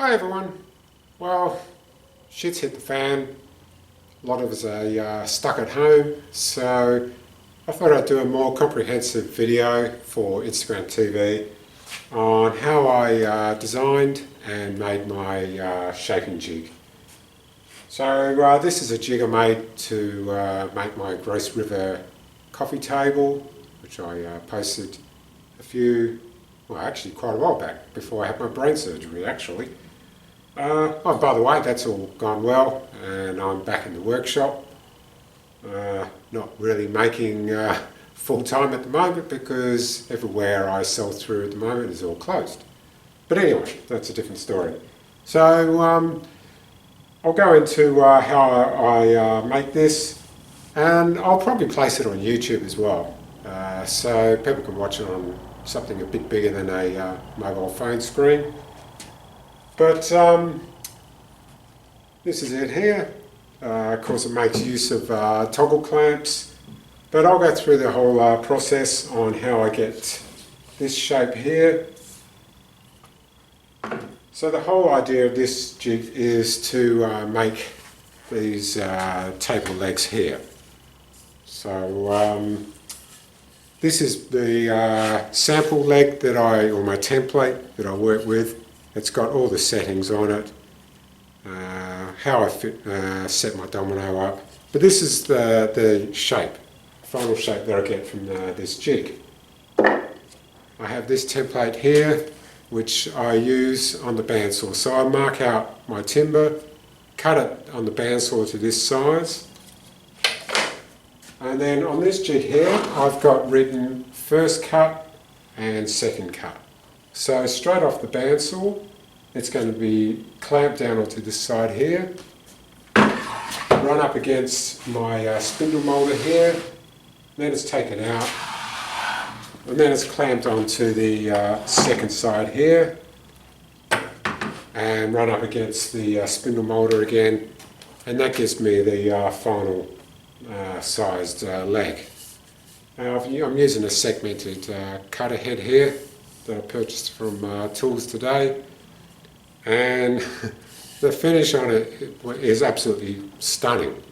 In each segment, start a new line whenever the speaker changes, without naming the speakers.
Hi everyone. Well, shit's hit the fan. A lot of us are stuck at home, so I thought I'd do a more comprehensive video for Instagram TV on how I designed and made my shaping jig. So this is a jig I made to make my Grace River coffee table, which I posted actually quite a while back, before I had my brain surgery actually. Oh, by the way, that's all gone well, and I'm back in the workshop. Not really making full time at the moment because everywhere I sell through at the moment is all closed. But anyway, that's a different story. So I'll go into how I make this, and I'll probably place it on YouTube as well, so people can watch it on something a bit bigger than a mobile phone screen. But this is it here. Of course, it makes use of toggle clamps, but I'll go through the whole process on how I get this shape here. So the whole idea of this jig is to make these table legs here. So this is the sample leg or my template that I work with. It's got all the settings on it, how I set my domino up. But this is the shape, final shape that I get from this jig. I have this template here, which I use on the bandsaw. So I mark out my timber, cut it on the bandsaw to this size, and then on this jig here I've got written first cut and second cut. So straight off the bandsaw, it's going to be clamped down onto this side here, run up against my spindle moulder here, then it's taken out, and then it's clamped onto the second side here, and run up against the spindle moulder again, and that gives me the final sized leg. Now I'm using a segmented cutter head here that I purchased from Tools Today, and the finish on it is absolutely stunning.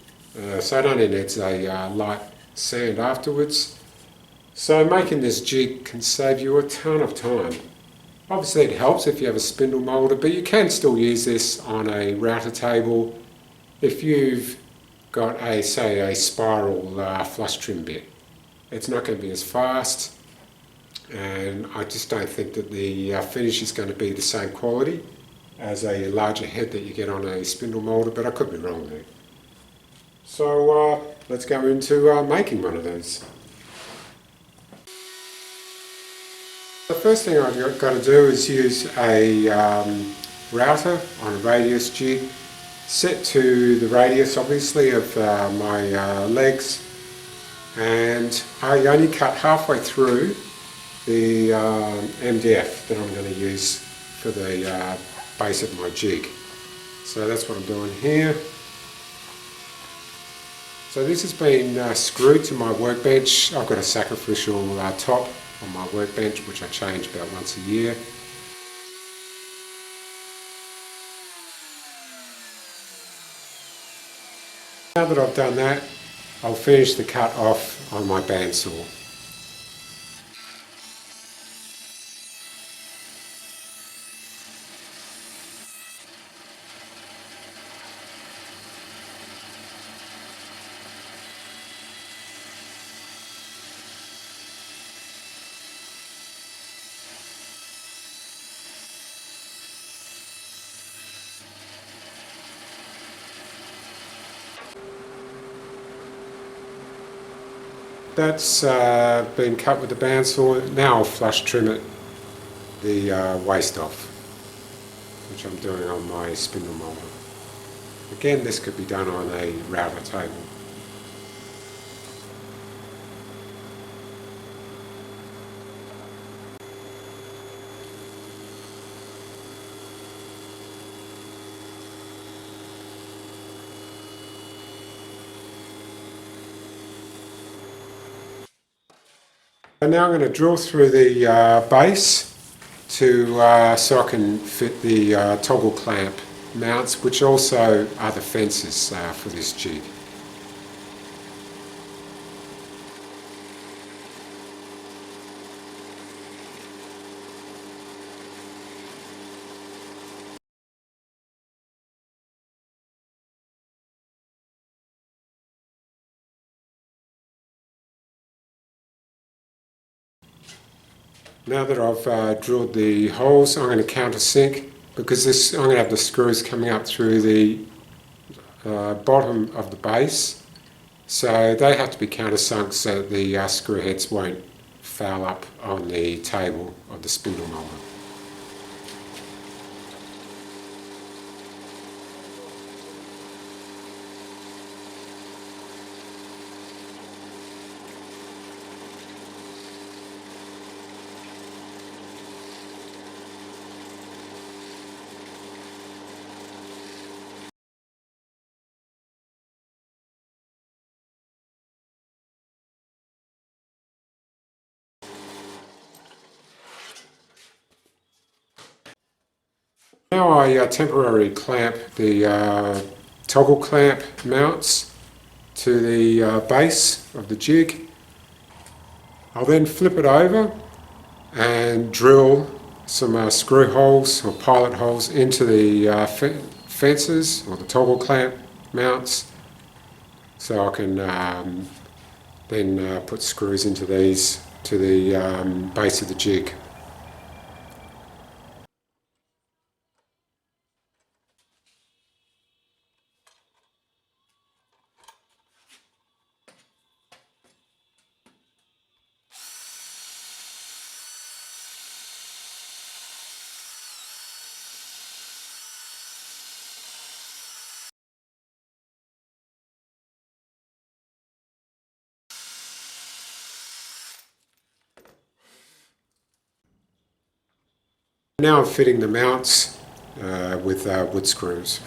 So it only needs a light sand afterwards. So making this jig can save you a ton of time. Obviously it helps if you have a spindle moulder, but you can still use this on a router table if you've got say a spiral flush trim bit. It's not going to be as fast, and I just don't think that the finish is going to be the same quality as a larger head that you get on a spindle moulder, but I could be wrong there. So let's go into making one of those. The first thing I've got to do is use a router on a radius jig, set to the radius obviously of my legs, and I only cut halfway through the MDF that I'm going to use for the base of my jig. So that's what I'm doing here. So this has been screwed to my workbench. I've got a sacrificial top on my workbench, which I change about once a year. Now that I've done that, I'll finish the cut off on my bandsaw. That's been cut with the bandsaw. Now I'll flush trim it, the waste off, which I'm doing on my spindle moulder. Again, this could be done on a router table. And now I'm going to drill through the base so I can fit the toggle clamp mounts, which also are the fences for this jig. Now that I've drilled the holes, I'm going to countersink, because I'm going to have the screws coming up through the bottom of the base, so they have to be countersunk so that the screw heads won't foul up on the table of the spindle moulder. Now I temporarily clamp the toggle clamp mounts to the base of the jig. I'll then flip it over and drill some screw holes or pilot holes into the fences or the toggle clamp mounts, so I can then put screws into these to the base of the jig. Now I'm fitting the mounts with wood screws.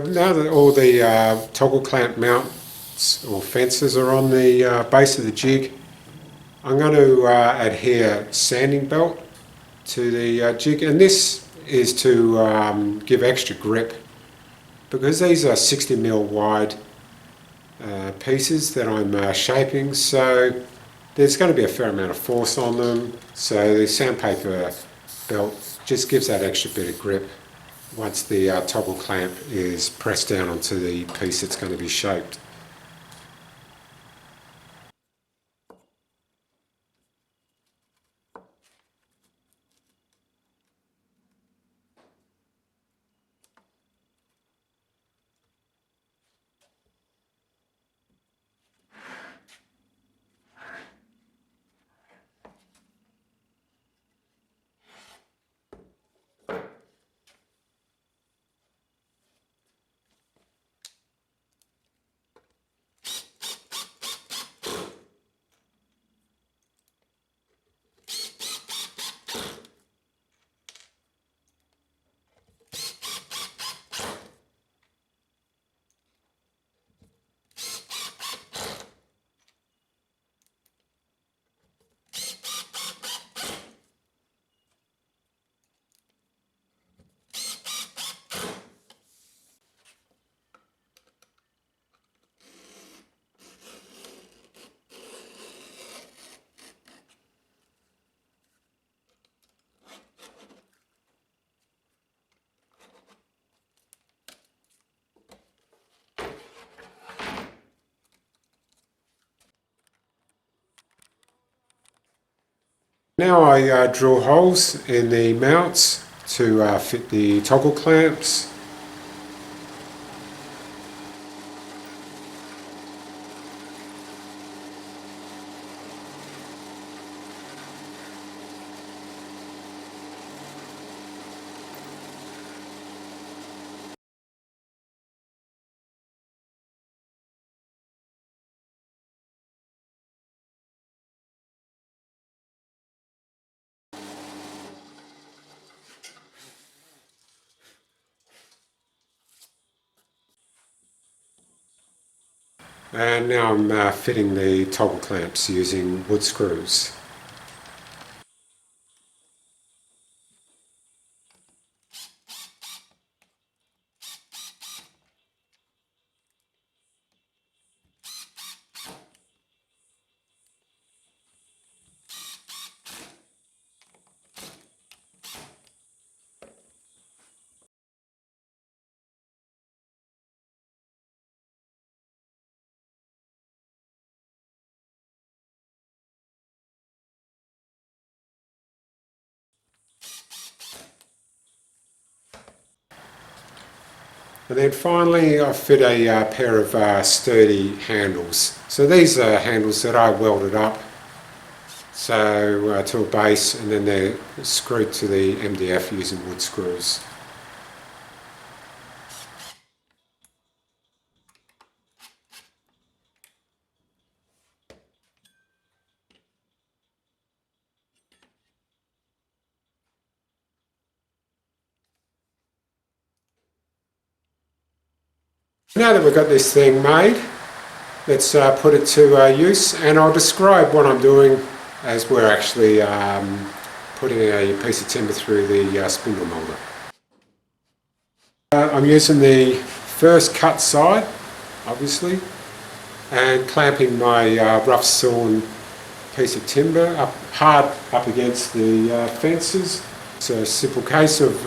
Now that all the toggle clamp mounts or fences are on the base of the jig, I'm going to adhere sanding belt to the jig, and this is to give extra grip, because these are 60mm wide pieces that I'm shaping, so there's going to be a fair amount of force on them, so the sandpaper belt just gives that extra bit of grip once the toggle clamp is pressed down onto the piece that's going to be shaped. Now I drill holes in the mounts to fit the toggle clamps. And now I'm fitting the toggle clamps using wood screws. And then finally I fit a pair of sturdy handles. So these are handles that I welded up to a base, and then they're screwed to the MDF using wood screws. Now that we've got this thing made, let's put it to use, and I'll describe what I'm doing as we're actually putting a piece of timber through the spindle moulder. I'm using the first cut side, obviously, and clamping my rough sawn piece of timber hard up against the fences. It's a simple case of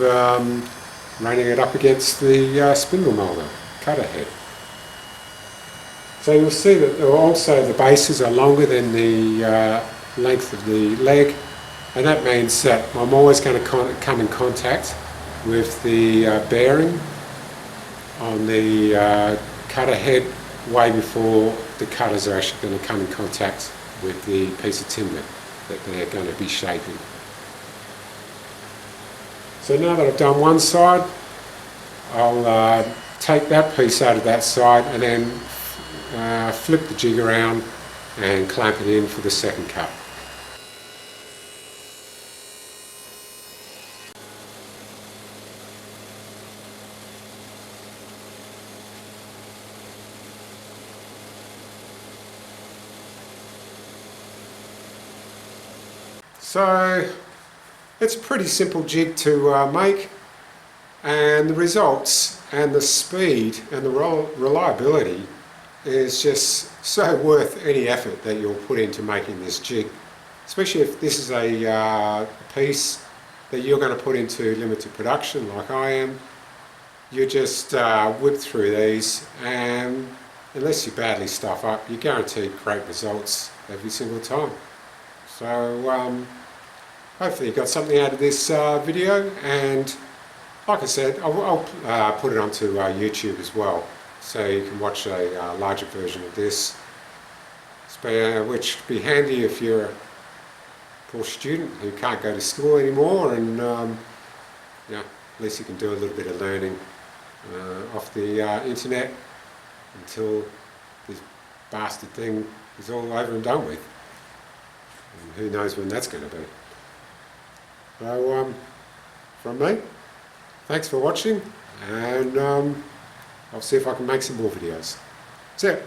running it up against the spindle moulder cutter head. So you'll see that also the bases are longer than the length of the leg, and that means that I'm always going to come in contact with the bearing on the cutter head way before the cutters are actually going to come in contact with the piece of timber that they're going to be shaping. So now that I've done one side, I'll take that piece out of that side and then flip the jig around and clamp it in for the second cut. So it's a pretty simple jig to make, and the results and the speed and the reliability is just so worth any effort that you'll put into making this jig, especially if this is a piece that you're going to put into limited production like I am. You just whip through these, and unless you badly stuff up, you're guaranteed great results every single time. So hopefully you got something out of this video, and like I said, I'll put it onto YouTube as well, so you can watch a larger version of this, which would be handy if you're a poor student who can't go to school anymore, and at least you can do a little bit of learning off the internet until this bastard thing is all over and done with. And who knows when that's going to be. So from me, thanks for watching, and I'll see if I can make some more videos. That's it.